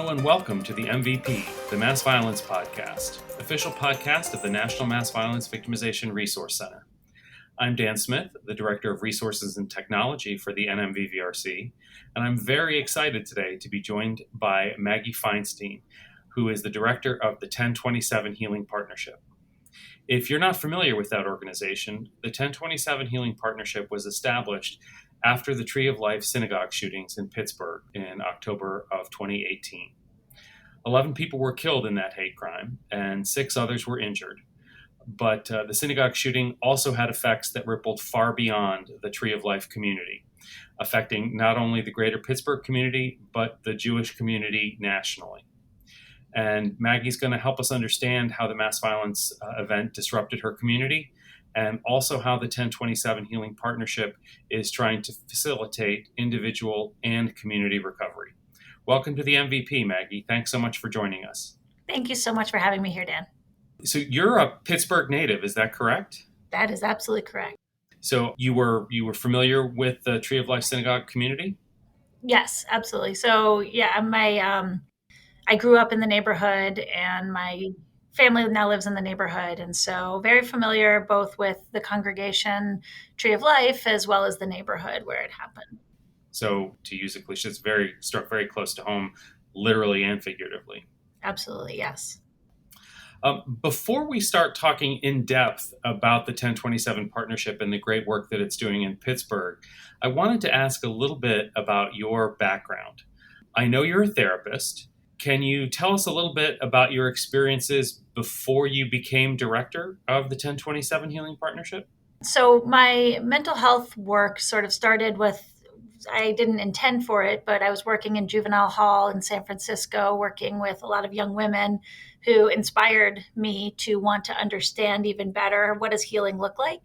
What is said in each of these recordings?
Hello and welcome to the MVP, the Mass Violence Podcast, official podcast of the National Mass Violence Victimization Resource Center. I'm Dan Smith, the Director of Resources and Technology for the NMVVRC, and I'm very excited today to be joined by Maggie Feinstein, who is the Director of the 1027 Healing Partnership. If you're not familiar with that organization, the 1027 Healing Partnership was established after the Tree of Life synagogue shootings in Pittsburgh in October of 2018. 11 people were killed in that hate crime, and 6 others were injured. But the synagogue shooting also had effects that rippled far beyond the Tree of Life community, affecting not only the greater Pittsburgh community, but the Jewish community nationally. And Maggie's going to help us understand how the mass violence event disrupted her community, and also how the 1027 Healing Partnership is trying to facilitate individual and community recovery. Welcome to the MVP, Maggie. Thanks so much for joining us. Thank you so much for having me here, Dan. So you're a Pittsburgh native, is that correct? That is absolutely correct. So you were familiar with the Tree of Life Synagogue community? Yes, absolutely. So I grew up in the neighborhood, and my family now lives in the neighborhood, and so very familiar both with the congregation Tree of Life as well as the neighborhood where it happened. So to use a cliche, it's struck very close to home, literally and figuratively. Absolutely, yes. Before we start talking in depth about the 1027 Partnership and the great work that it's doing in Pittsburgh, I wanted to ask a little bit about your background. I know you're a therapist. Can you tell us a little bit about your experiences before you became director of the 1027 Healing Partnership? So my mental health work sort of started with, I didn't intend for it, but I was working in juvenile hall in San Francisco, working with a lot of young women who inspired me to want to understand even better, what does healing look like?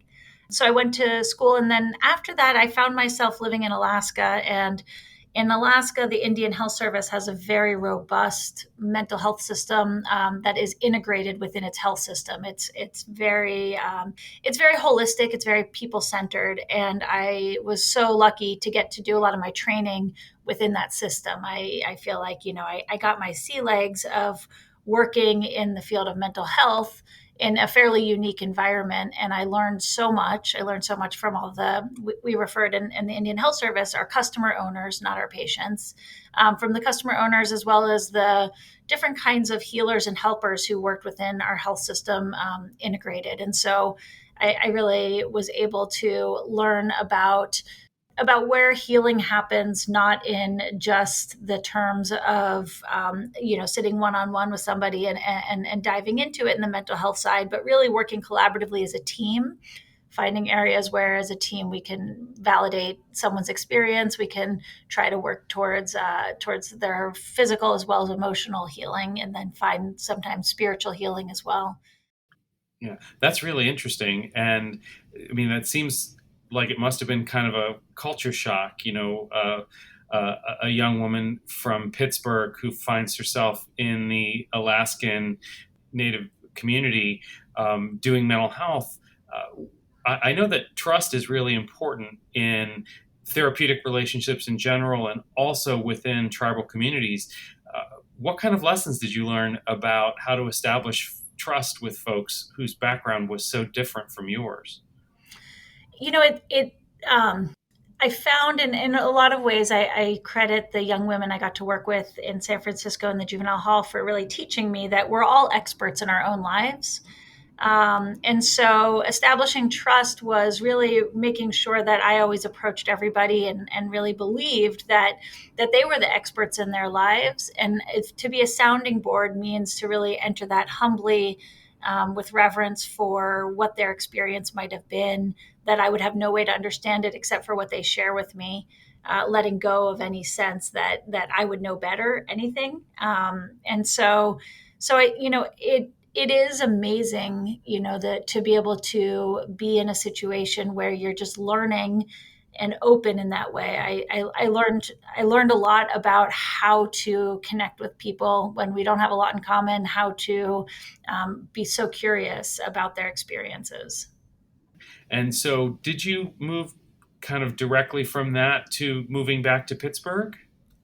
So I went to school, and then after that, I found myself living in Alaska. And in Alaska, the Indian Health Service has a very robust mental health system that is integrated within its health system. It's very holistic. It's very people centered, and I was so lucky to get to do a lot of my training within that system. I feel like I got my sea legs of working in the field of mental health in a fairly unique environment. And I learned so much. I learned so much from all we referred in the Indian Health Service, our customer owners, not our patients, from the customer owners, as well as the different kinds of healers and helpers who worked within our health system integrated. And so I really was able to learn about where healing happens, not in just the terms of, sitting one-on-one with somebody and diving into it in the mental health side, but really working collaboratively as a team, finding areas where as a team we can validate someone's experience. We can try to work towards their physical as well as emotional healing, and then find sometimes spiritual healing as well. Yeah, that's really interesting. And I mean, that seems like it must have been kind of a culture shock, a young woman from Pittsburgh who finds herself in the Alaskan Native community doing mental health. I know that trust is really important in therapeutic relationships in general, and also within tribal communities. What kind of lessons did you learn about how to establish trust with folks whose background was so different from yours? I found in a lot of ways, I credit the young women I got to work with in San Francisco in the juvenile hall for really teaching me that we're all experts in our own lives. And so establishing trust was really making sure that I always approached everybody and really believed that they were the experts in their lives. And to be a sounding board means to really enter that humbly, with reverence for what their experience might have been, that I would have no way to understand it except for what they share with me, letting go of any sense that I would know better anything. And so it is amazing, that to be able to be in a situation where you're just learning and open in that way. I learned a lot about how to connect with people when we don't have a lot in common, how to be so curious about their experiences. And so did you move kind of directly from that to moving back to Pittsburgh?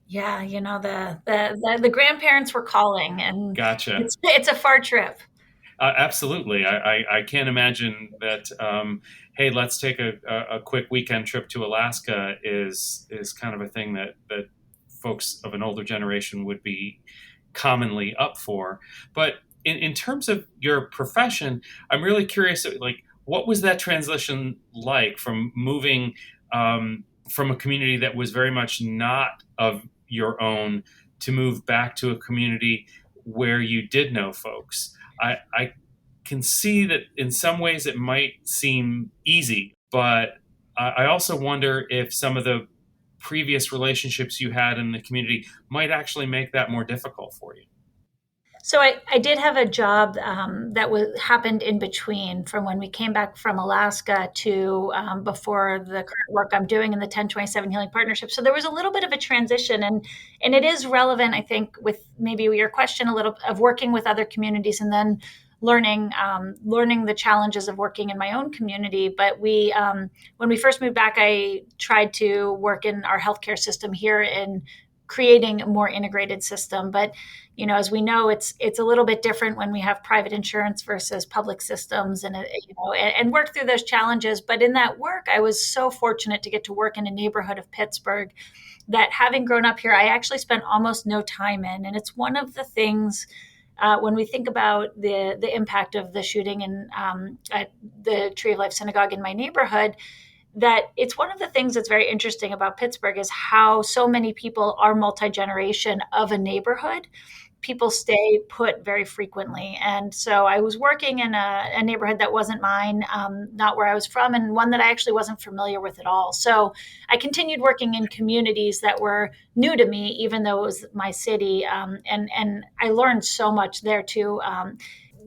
Yeah, the grandparents were calling, and Gotcha. it's a far trip. Absolutely. I can't imagine that. Hey, let's take a quick weekend trip to Alaska is kind of a thing that folks of an older generation would be commonly up for. But in terms of your profession, I'm really curious. Like, what was that transition like from moving from a community that was very much not of your own to move back to a community where you did know folks? I can see that in some ways it might seem easy, but I also wonder if some of the previous relationships you had in the community might actually make that more difficult for you. So I did have a job that happened in between from when we came back from Alaska to before the current work I'm doing in the 1027 Healing Partnership. So there was a little bit of a transition, and it is relevant, I think, with maybe your question a little of working with other communities and then learning the challenges of working in my own community. But when we first moved back, I tried to work in our healthcare system here in creating a more integrated system. But as we know, it's a little bit different when we have private insurance versus public systems, and work through those challenges. But in that work, I was so fortunate to get to work in a neighborhood of Pittsburgh that, having grown up here, I actually spent almost no time in. And it's one of the things, when we think about the impact of the shooting at the Tree of Life Synagogue in my neighborhood, that it's one of the things that's very interesting about Pittsburgh is how so many people are multi-generation of a neighborhood. People stay put very frequently. And so I was working in a neighborhood that wasn't mine, not where I was from, and one that I actually wasn't familiar with at all. So I continued working in communities that were new to me, even though it was my city. And I learned so much there too.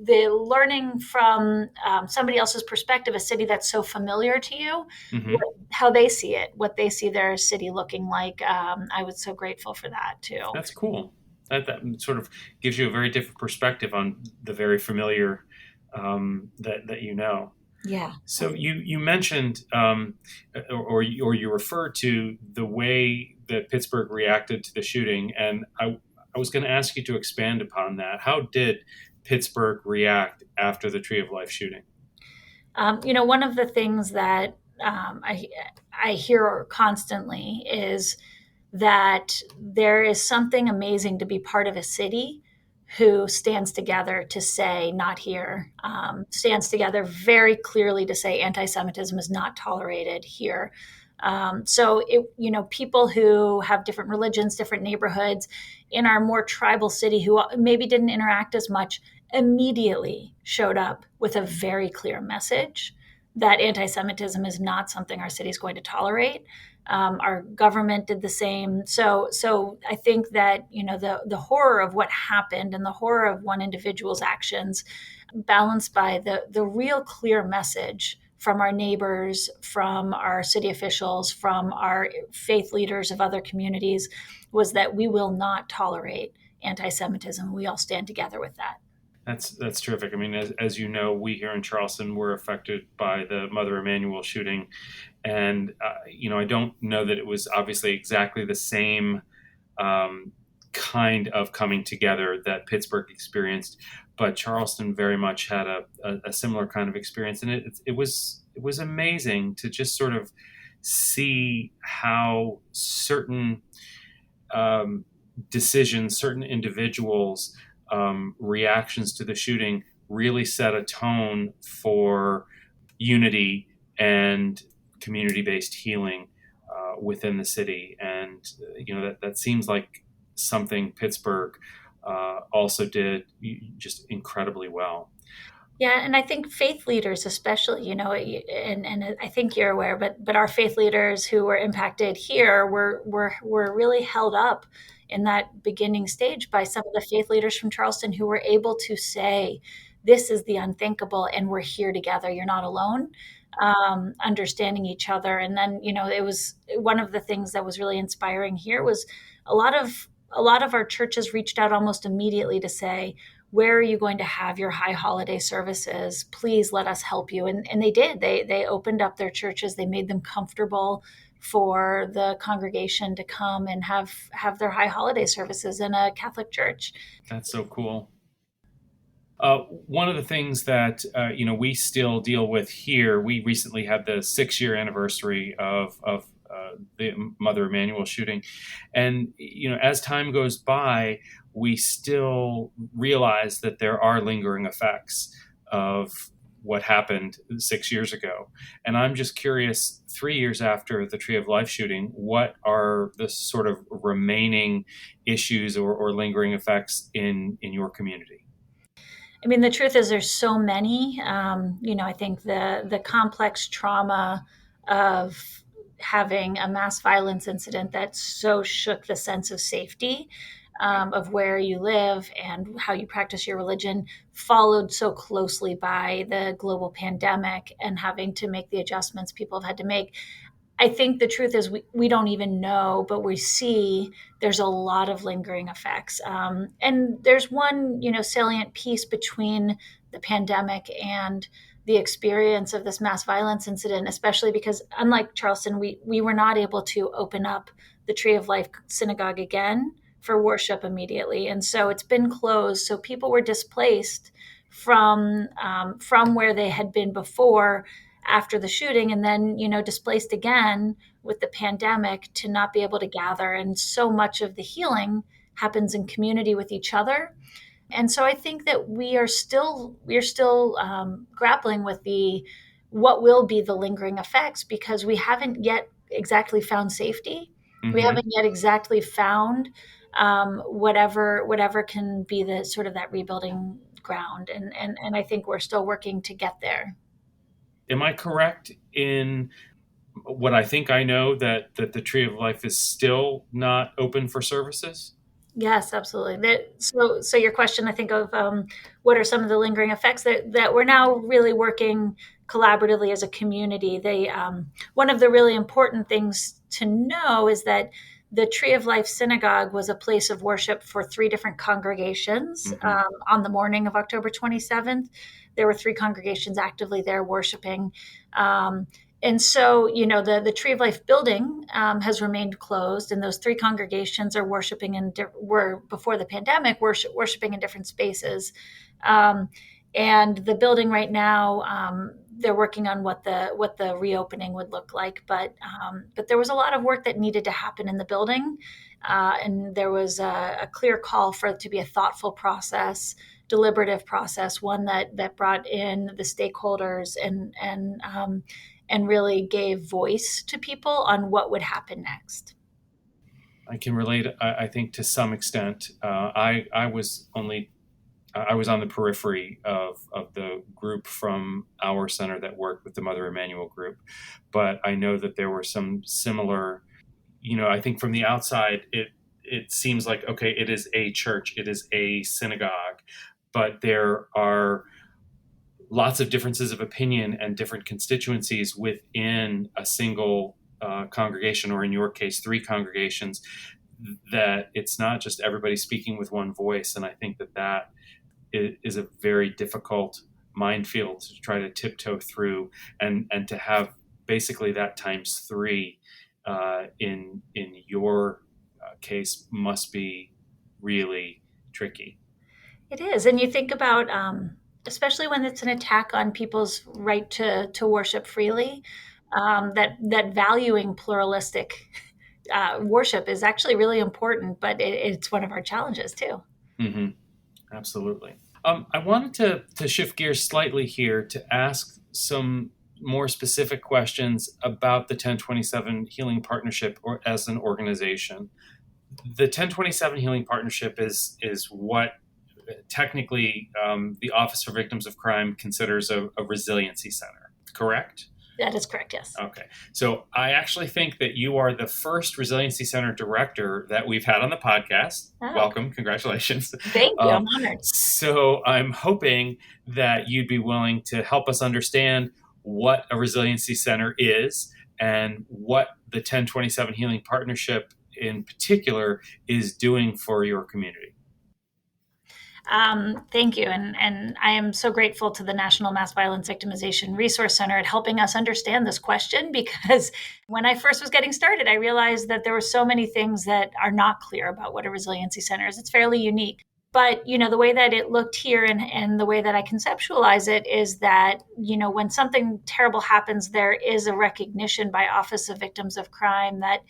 The learning from somebody else's perspective, a city that's so familiar to you, Hmm. how they see it, what they see their city looking like. I was so grateful for that too. That's cool. That sort of gives you a very different perspective on the very familiar that you know. Yeah. So you mentioned or you referred to the way that Pittsburgh reacted to the shooting, and I was going to ask you to expand upon that. How did Pittsburgh react after the Tree of Life shooting? One of the things that I hear constantly is that there is something amazing to be part of a city who stands together to say not here, stands together very clearly to say anti-Semitism is not tolerated here. People who have different religions, different neighborhoods in our more tribal city who maybe didn't interact as much immediately showed up with a very clear message that anti-Semitism is not something our city is going to tolerate. Our government did the same. So I think that the horror of what happened and the horror of one individual's actions, balanced by the real clear message from our neighbors, from our city officials, from our faith leaders of other communities, was that we will not tolerate anti-Semitism. We all stand together with that. That's terrific. I mean, as you know, we here in Charleston were affected by the Mother Emanuel shooting, and I don't know that it was obviously exactly the same kind of coming together that Pittsburgh experienced, but Charleston very much had a similar kind of experience, and it was amazing to just sort of see how certain um, decisions, certain individuals' reactions to the shooting really set a tone for unity and community-based healing within the city, and that seems like something Pittsburgh also did just incredibly well. Yeah, and I think faith leaders, especially, and I think you're aware, but our faith leaders who were impacted here were really held up in that beginning stage by some of the faith leaders from Charleston who were able to say, "This is the unthinkable, and we're here together. You're not alone." Understanding each other, and then it was one of the things that was really inspiring here was a lot of our churches reached out almost immediately to say, where are you going to have your high holiday services? Please let us help you. And they did. They opened up their churches. They made them comfortable for the congregation to come and have their high holiday services in a Catholic church. That's so cool. One of the things that we still deal with here, we recently had the 6-year anniversary of the Mother Emanuel shooting, and as time goes by, we still realize that there are lingering effects of what happened 6 years ago. And I'm just curious, 3 years after the Tree of Life shooting, what are the sort of remaining issues or lingering effects in your community? I mean, the truth is there's so many. I think the complex trauma of having a mass violence incident that so shook the sense of safety, of where you live and how you practice your religion, followed so closely by the global pandemic and having to make the adjustments people have had to make. I think the truth is we don't even know, but we see there's a lot of lingering effects. And there's one, salient piece between the pandemic and the experience of this mass violence incident, especially because unlike Charleston, we were not able to open up the Tree of Life synagogue again for worship immediately. And so it's been closed. So people were displaced from where they had been before after the shooting, and then displaced again with the pandemic to not be able to gather. And so much of the healing happens in community with each other. And so I think that we are still grappling with the what will be the lingering effects, because we haven't yet exactly found safety. Mm-hmm. We haven't yet exactly found whatever can be the sort of that rebuilding ground, and I think we're still working to get there. Am I correct in what I think I know, that the Tree of Life is still not open for services? Yes, absolutely. So your question, I think, of what are some of the lingering effects that we're now really working collaboratively as a community. One of the really important things to know is that the Tree of Life Synagogue was a place of worship for 3 different congregations. Mm-hmm. On the morning of October 27th, there were 3 congregations actively there worshiping. And so, the Tree of Life building has remained closed, and those 3 congregations are were before the pandemic worshiping in different spaces. And the building right now, they're working on what the reopening would look like. But there was a lot of work that needed to happen in the building, and there was a clear call for it to be a thoughtful process, deliberative process, one that brought in the stakeholders and really gave voice to people on what would happen next. I can relate, I think, to some extent. I was on the periphery of the group from our center that worked with the Mother Emanuel group, but I know that there were some similar. I think from the outside, it seems like, okay, it is a church, it is a synagogue, but there are lots of differences of opinion and different constituencies within a single congregation, or in your case, 3 congregations, that it's not just everybody speaking with one voice. And I think that is a very difficult minefield to try to tiptoe through, and to have basically that times 3 in your case must be really tricky. It is. And you think about, especially when it's an attack on people's right to worship freely, that valuing pluralistic worship is actually really important, but it's one of our challenges too. Mm-hmm. Absolutely. I wanted to shift gears slightly here to ask some more specific questions about the 1027 Healing Partnership, or as an organization. The 1027 Healing Partnership is what technically the Office for Victims of Crime considers a resiliency center, correct? That is correct, yes. Okay. So I actually think that you are the first Resiliency Center director that we've had on the podcast. Oh. Welcome. Congratulations. Thank you. I'm honored. So I'm hoping that you'd be willing to help us understand what a Resiliency Center is, and what the 1027 Healing Partnership in particular is doing for your community. Thank you. And I am so grateful to the National Mass Violence Victimization Resource Center at helping us understand this question, because when I first was getting started, I realized that there were so many things that are not clear about what a resiliency center is. It's fairly unique. But, the way that it looked here and the way that I conceptualize it is that, when something terrible happens, there is a recognition by Office of Victims of Crime that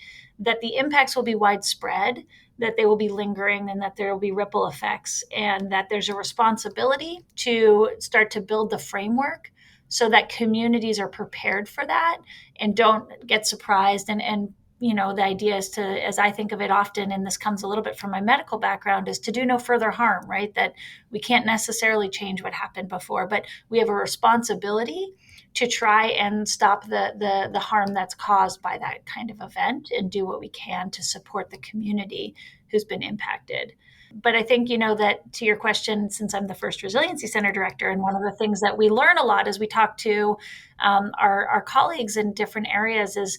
the impacts will be widespread, that they will be lingering, and that there will be ripple effects, and that there's a responsibility to start to build the framework so that communities are prepared for that and don't get surprised. And the idea is to, as I think of it often, and this comes a little bit from my medical background, is to do no further harm, right? That we can't necessarily change what happened before, but we have a responsibility to try and stop the harm that's caused by that kind of event and do what we can to support the community who's been impacted. But I think, that to your question, since I'm the first Resiliency Center director, and one of the things that we learn a lot as we talk to our colleagues in different areas is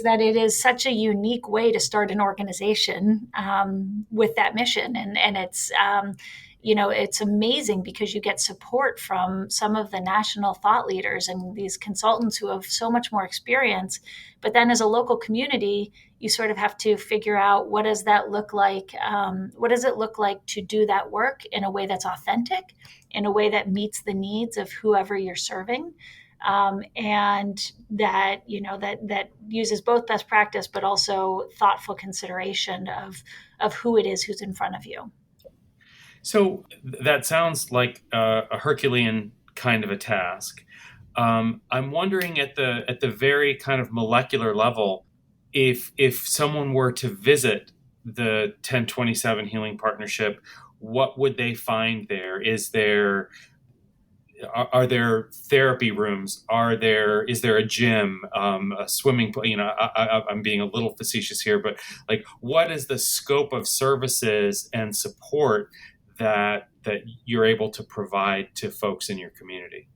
that it is such a unique way to start an organization with that mission. And it's amazing because you get support from some of the national thought leaders and these consultants who have so much more experience. But then as a local community, you sort of have to figure out, what does that look like? What does it look like to do that work in a way that's authentic, in a way that meets the needs of whoever you're serving? And that that uses both best practice but also thoughtful consideration of who it is who's in front of you. So that sounds like a Herculean kind of a task. I'm wondering at the very kind of molecular level, if someone were to visit the 1027 Healing Partnership, what would they find there? Are there therapy rooms? Is there a gym, a swimming pool? I'm being a little facetious here, but like, what is the scope of services and support that you're able to provide to folks in your community?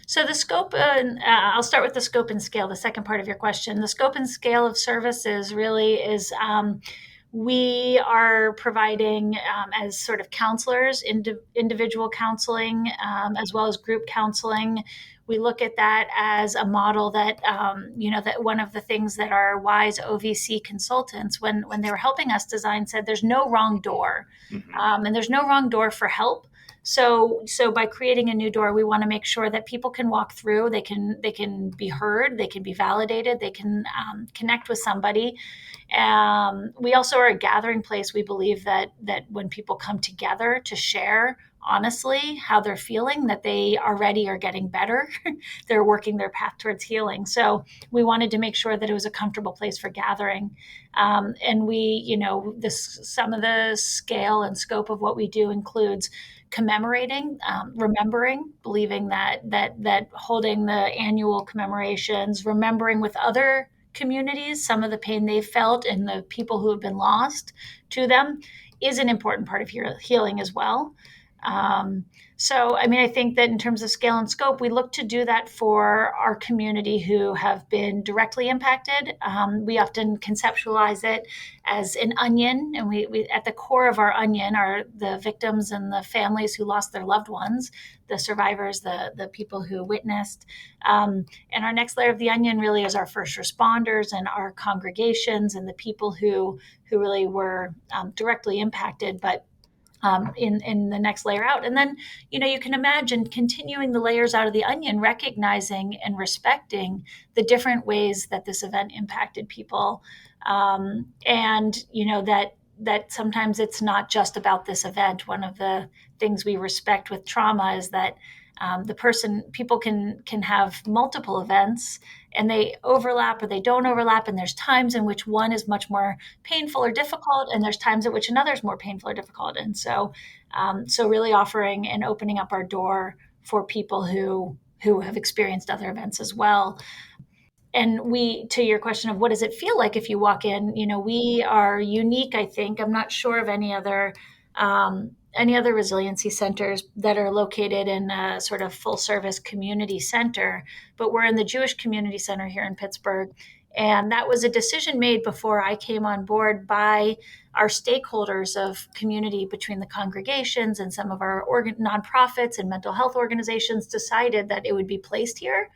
So the scope, I'll start with the scope and scale, the second part of your question. The scope and scale of services really is we are providing as sort of counselors, individual counseling, as well as group counseling. We look at that as a model that, that one of the things that our wise OVC consultants, when they were helping us design, said there's no wrong door. Mm-hmm. And there's no wrong door for help. So by creating a new door, we want to make sure that people can walk through, they can be heard, they can be validated, they can connect with somebody. We also are a gathering place. We believe that when people come together to share honestly how they're feeling, that they already are getting better. They're working their path towards healing. So we wanted to make sure that it was a comfortable place for gathering. And some of the scale and scope of what we do includes commemorating, remembering, believing that holding the annual commemorations, remembering with other communities some of the pain they've felt and the people who have been lost to them is an important part of healing as well. I think that in terms of scale and scope, we look to do that for our community who have been directly impacted. We often conceptualize it as an onion, and we at the core of our onion are the victims and the families who lost their loved ones, the survivors, the people who witnessed. And our next layer of the onion really is our first responders and our congregations and the people who really were directly impacted, but in the next layer out. And then, you can imagine continuing the layers out of the onion, recognizing and respecting the different ways that this event impacted people. That sometimes it's not just about this event. One of the things we respect with trauma is that people can have multiple events and they overlap or they don't overlap. And there's times in which one is much more painful or difficult, and there's times at which another is more painful or difficult. And so really offering and opening up our door for people who have experienced other events as well. And to your question of what does it feel like if you walk in, we are unique, I think. I'm not sure of any other resiliency centers that are located in a sort of full service community center, but we're in the Jewish Community Center here in Pittsburgh. And that was a decision made before I came on board by our stakeholders of community between the congregations and some of our nonprofits and mental health organizations decided that it would be placed here.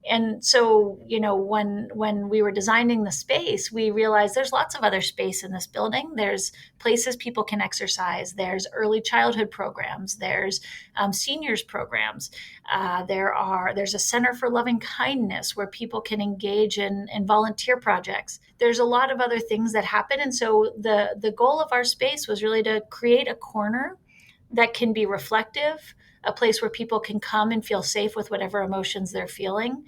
And so, when we were designing the space, we realized there's lots of other space in this building. There's places people can exercise. There's early childhood programs. There's seniors programs. There's a center for loving kindness where people can engage in volunteer projects. There's a lot of other things that happen. And so the goal of our space was really to create a corner that can be reflective, a place where people can come and feel safe with whatever emotions they're feeling.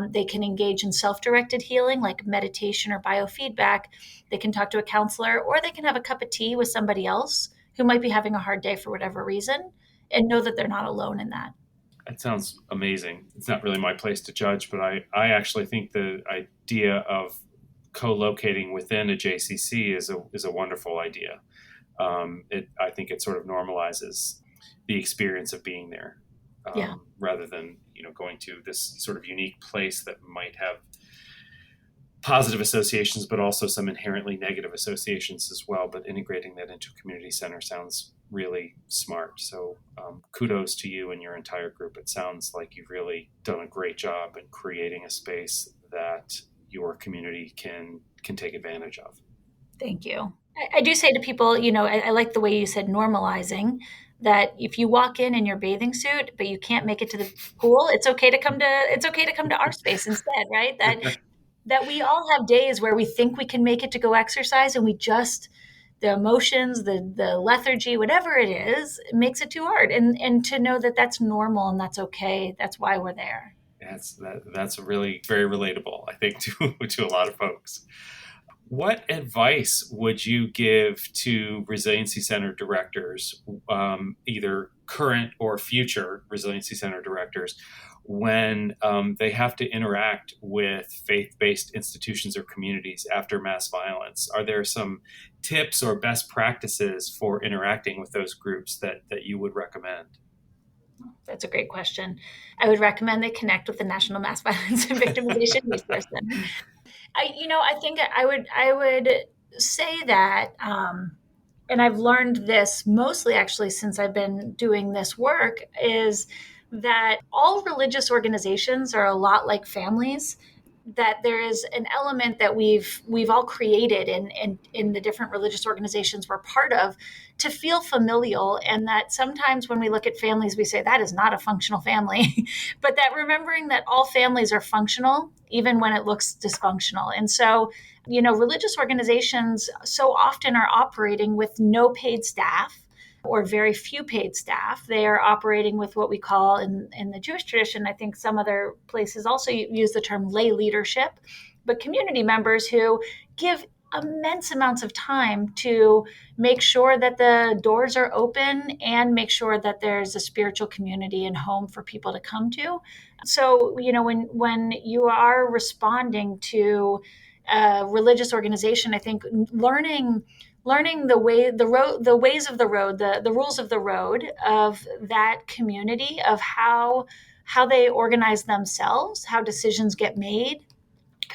They can engage in self-directed healing like meditation or biofeedback. They can talk to a counselor, or they can have a cup of tea with somebody else who might be having a hard day for whatever reason, and know that they're not alone in that. That sounds amazing. It's not really my place to judge, but I actually think the idea of co-locating within a JCC is a wonderful idea. I think it sort of normalizes the experience of being there, Yeah. rather than going to this sort of unique place that might have positive associations, but also some inherently negative associations as well. But integrating that into a community center sounds really smart. So kudos to you and your entire group. It sounds like you've really done a great job in creating a space that your community can take advantage of. Thank you. I do say to people, I like the way you said normalizing, that if you walk in your bathing suit, but you can't make it to the pool, it's okay to come to our space instead, right? That we all have days where we think we can make it to go exercise, and the emotions, the lethargy, whatever it is, it makes it too hard. And to know that that's normal and that's okay. That's why we're there. That's really very relatable, I think, to a lot of folks. What advice would you give to Resiliency Center directors, either current or future Resiliency Center directors, when they have to interact with faith-based institutions or communities after mass violence? Are there some tips or best practices for interacting with those groups that you would recommend? That's a great question. I would recommend they connect with the National Mass Violence and Victimization Resource Center. I think I would say that, and I've learned this mostly actually since I've been doing this work, is that all religious organizations are a lot like families. That there is an element that we've all created in the different religious organizations we're part of to feel familial, and that sometimes when we look at families we say that is not a functional family, but that remembering that all families are functional even when it looks dysfunctional. And so religious organizations so often are operating with no paid staff or very few paid staff. They are operating with what we call in the Jewish tradition, I think some other places also use the term lay leadership, but community members who give immense amounts of time to make sure that the doors are open and make sure that there's a spiritual community and home for people to come to. So, when you are responding to a religious organization, I think learning the ways of the road, the rules of the road of that community, of how they organize themselves, how decisions get made,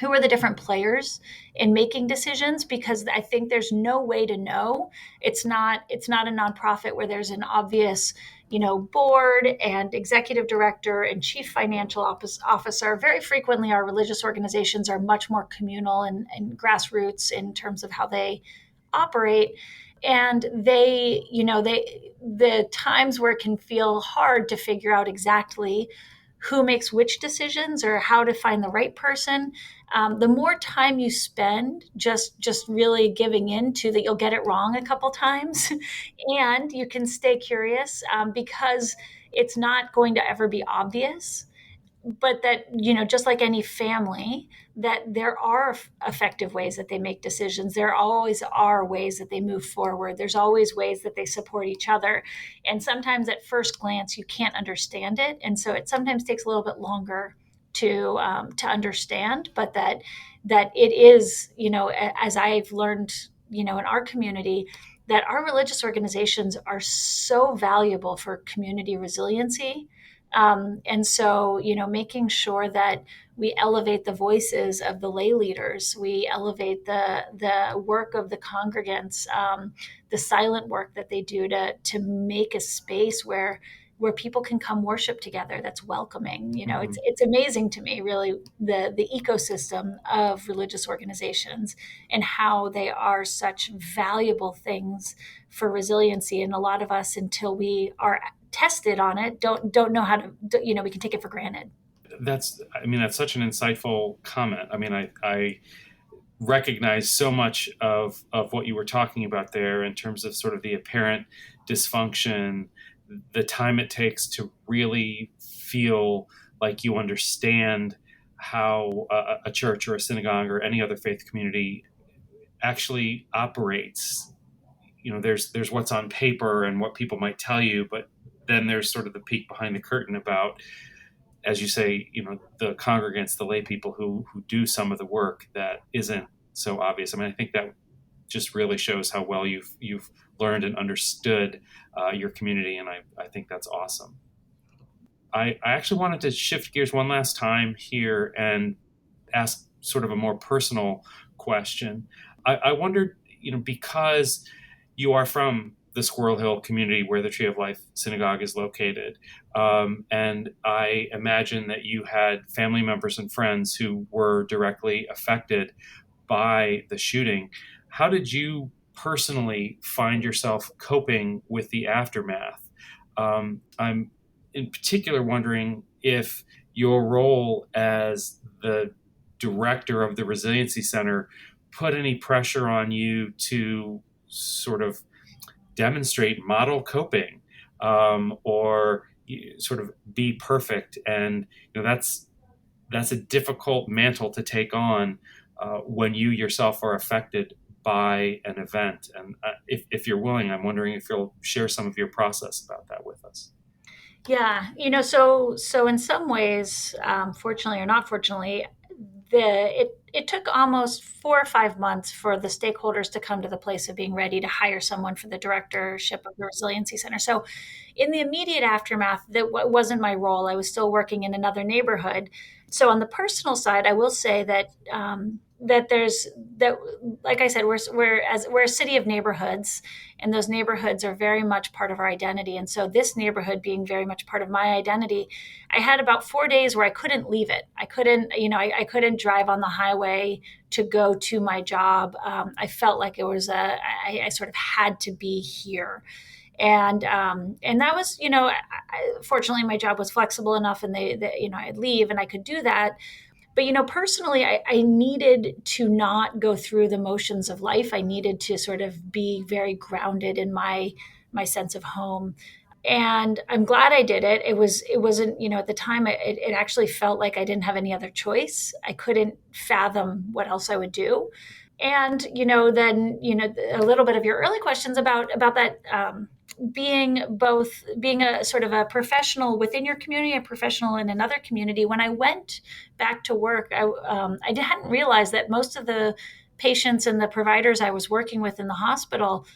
who are the different players in making decisions, because I think there's no way to know. It's not a nonprofit where there's an obvious board and executive director and chief financial officer. Very frequently our religious organizations are much more communal and grassroots in terms of how they operate. And the times where it can feel hard to figure out exactly who makes which decisions or how to find the right person, the more time you spend just really giving in to that, you'll get it wrong a couple times, and you can stay curious, because it's not going to ever be obvious. But that, just like any family, that there are effective ways that they make decisions. There always are ways that they move forward. There's always ways that they support each other. And sometimes at first glance, you can't understand it. And so it sometimes takes a little bit longer to understand, but that it is, as I've learned, in our community, that our religious organizations are so valuable for community resiliency. And so, making sure that we elevate the voices of the lay leaders, we elevate the work of the congregants, the silent work that they do to make a space where people can come worship together that's welcoming. It's amazing to me, really, the ecosystem of religious organizations and how they are such valuable things for resiliency. And a lot of us, until we are tested on it, don't know how to, we can take it for granted. That's such an insightful comment. I recognize so much of what you were talking about there in terms of sort of the apparent dysfunction, the time it takes to really feel like you understand how a church or a synagogue or any other faith community actually operates. There's what's on paper and what people might tell you, but then there's sort of the peek behind the curtain about, as you say, the congregants, the lay people who do some of the work that isn't so obvious. I think that just really shows how well you've learned and understood your community, and I think that's awesome. I actually wanted to shift gears one last time here and ask sort of a more personal question. I wondered, because you are from the Squirrel Hill community where the Tree of Life Synagogue is located, and I imagine that you had family members and friends who were directly affected by the shooting. How did you personally find yourself coping with the aftermath? I'm in particular wondering if your role as the director of the Resiliency Center put any pressure on you to sort of demonstrate model coping, or sort of be perfect. And that's a difficult mantle to take on when you yourself are affected by an event. And if you're willing, I'm wondering if you'll share some of your process about that with us. Yeah, so in some ways, fortunately or not fortunately, it took almost 4 or 5 months for the stakeholders to come to the place of being ready to hire someone for the directorship of the Resiliency Center. So, in the immediate aftermath, that wasn't my role. I was still working in another neighborhood. So, on the personal side, I will say that there's that, like I said, we're a city of neighborhoods, and those neighborhoods are very much part of our identity. And so, this neighborhood being very much part of my identity, I had about 4 days where I couldn't leave it. I couldn't, I couldn't drive on the highway to go to my job. I felt like it was I sort of had to be here. And that was, fortunately, my job was flexible enough, and I'd leave and I could do that. But personally, I needed to not go through the motions of life. I needed to sort of be very grounded in my sense of home. And I'm glad I did it. It wasn't, at the time, it actually felt like I didn't have any other choice. I couldn't fathom what else I would do. And then a little bit of your early questions about that, being a sort of a professional within your community, a professional in another community. When I went back to work, I hadn't realized that most of the patients and the providers I was working with in the hospital,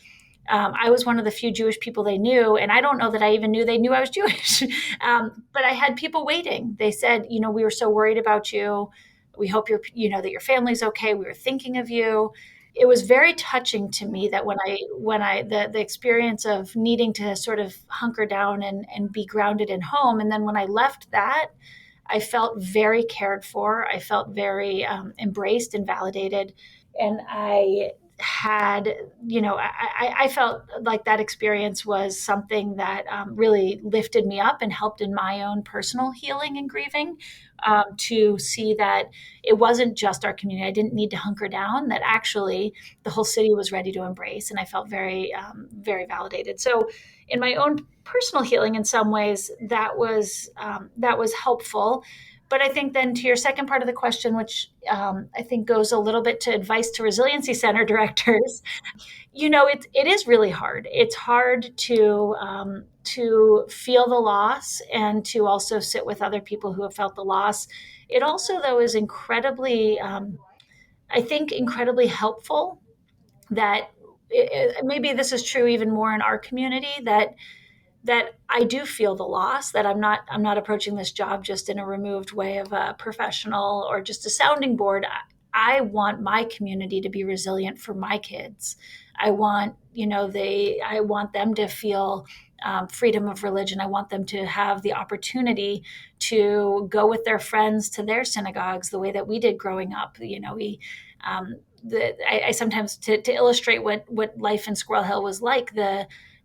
I was one of the few Jewish people they knew, and I don't know that I even knew they knew I was Jewish. But I had people waiting. They said, we were so worried about you. We hope that your family's okay. We were thinking of you. It was very touching to me that the experience of needing to sort of hunker down and be grounded in home, and then when I left that, I felt very cared for. I felt very embraced and validated, and I felt like that experience was something that really lifted me up and helped in my own personal healing and grieving, to see that it wasn't just our community. I didn't need to hunker down, that actually the whole city was ready to embrace. And I felt very, very validated. So in my own personal healing, in some ways, that was helpful. But I think then to your second part of the question, which I think goes a little bit to advice to Resiliency Center directors, it is really hard. It's hard to feel the loss and to also sit with other people who have felt the loss. It also, though, is incredibly, I think, incredibly helpful that maybe this is true even more in our community, that that I do feel the loss, that I'm not approaching this job just in a removed way of a professional or just a sounding board. I want my community to be resilient for my kids. I want, I want them to feel freedom of religion. I want them to have the opportunity to go with their friends to their synagogues the way that we did growing up. I sometimes to illustrate what life in Squirrel Hill was like.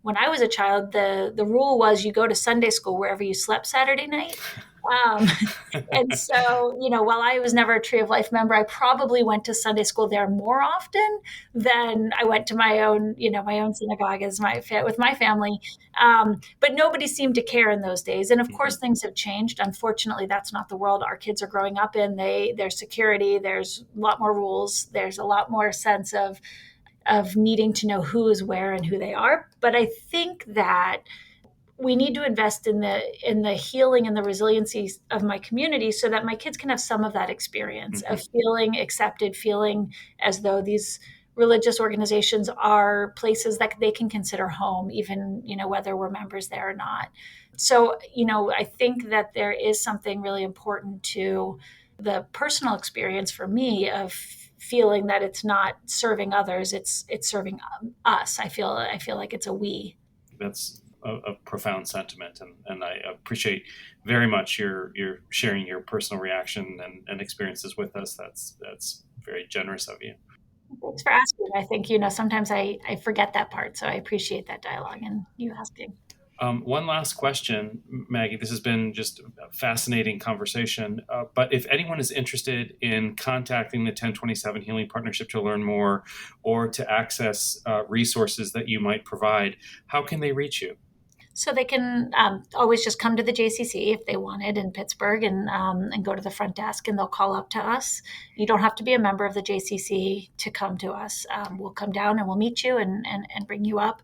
When I was a child, the rule was you go to Sunday school wherever you slept Saturday night. Um, and so, while I was never a Tree of Life member, I probably went to Sunday school there more often than I went to my own synagogue with my family. But nobody seemed to care in those days. And of course, things have changed. Unfortunately, that's not the world our kids are growing up in. There's security, there's a lot more rules, there's a lot more sense of needing to know who is where and who they are. But I think that we need to invest in the healing and the resiliency of my community so that my kids can have some of that experience of feeling accepted, feeling as though these religious organizations are places that they can consider home, even, whether we're members there or not. So, I think that there is something really important to the personal experience for me of feeling that it's not serving others, it's serving us. I feel like it's a we. That's a profound sentiment, and I appreciate very much your sharing your personal reaction and experiences with us. That's very generous of you. Thanks for asking. I think, sometimes I forget that part, so I appreciate that dialogue and you asking. One last question, Maggie. This has been just a fascinating conversation. But if anyone is interested in contacting the 1027 Healing Partnership to learn more or to access resources that you might provide, how can they reach you? So they can always just come to the JCC if they wanted in Pittsburgh and go to the front desk and they'll call up to us. You don't have to be a member of the JCC to come to us. We'll come down and we'll meet you and bring you up.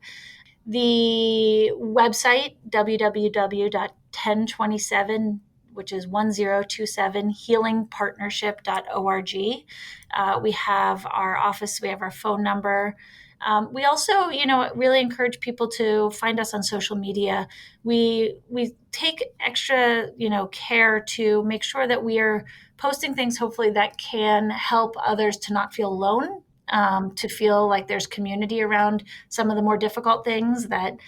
The website, www.1027, which is 1027 healingpartnership.org. We have our office, we have our phone number. We also, really encourage people to find us on social media. We take extra, care to make sure that we are posting things, hopefully, that can help others to not feel alone, to feel like there's community around some of the more difficult things, that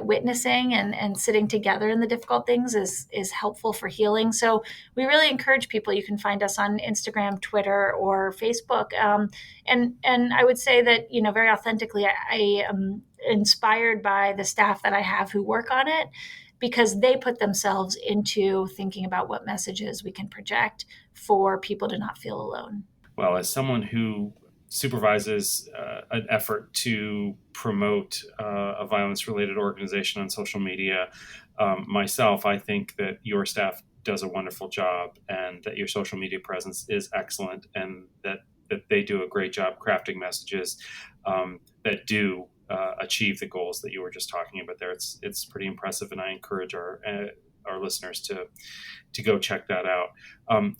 witnessing and sitting together in the difficult things is helpful for healing. So we really encourage people. You can find us on Instagram, Twitter, or Facebook. And I would say that, very authentically, I am inspired by the staff that I have who work on it, because they put themselves into thinking about what messages we can project for people to not feel alone. Well, as someone who supervises an effort to promote a violence-related organization on social media, myself, I think that your staff does a wonderful job and that your social media presence is excellent, and that they do a great job crafting messages that do achieve the goals that you were just talking about there. It's pretty impressive, and I encourage our listeners to go check that out.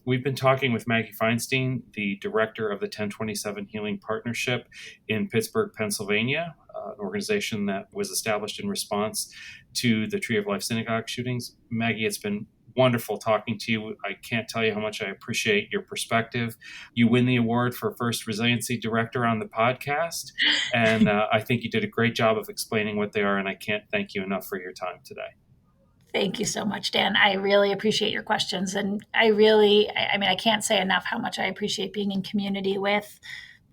We've been talking with Maggie Feinstein, the director of the 1027 Healing Partnership in Pittsburgh, Pennsylvania, an organization that was established in response to the Tree of Life synagogue shootings. Maggie, it's been wonderful talking to you. I can't tell you how much I appreciate your perspective. You win the award for first resiliency director on the podcast, and I think you did a great job of explaining what they are, and I can't thank you enough for your time today. Thank you so much, Dan. I really appreciate your questions. And I can't say enough how much I appreciate being in community with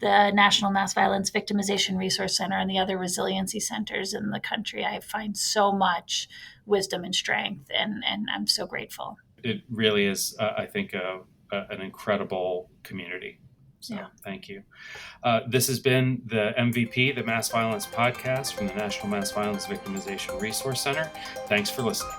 the National Mass Violence Victimization Resource Center and the other resiliency centers in the country. I find so much wisdom and strength, and I'm so grateful. It really is, I think, an incredible community. So Thank you. This has been the MVP, the Mass Violence Podcast from the National Mass Violence Victimization Resource Center. Thanks for listening.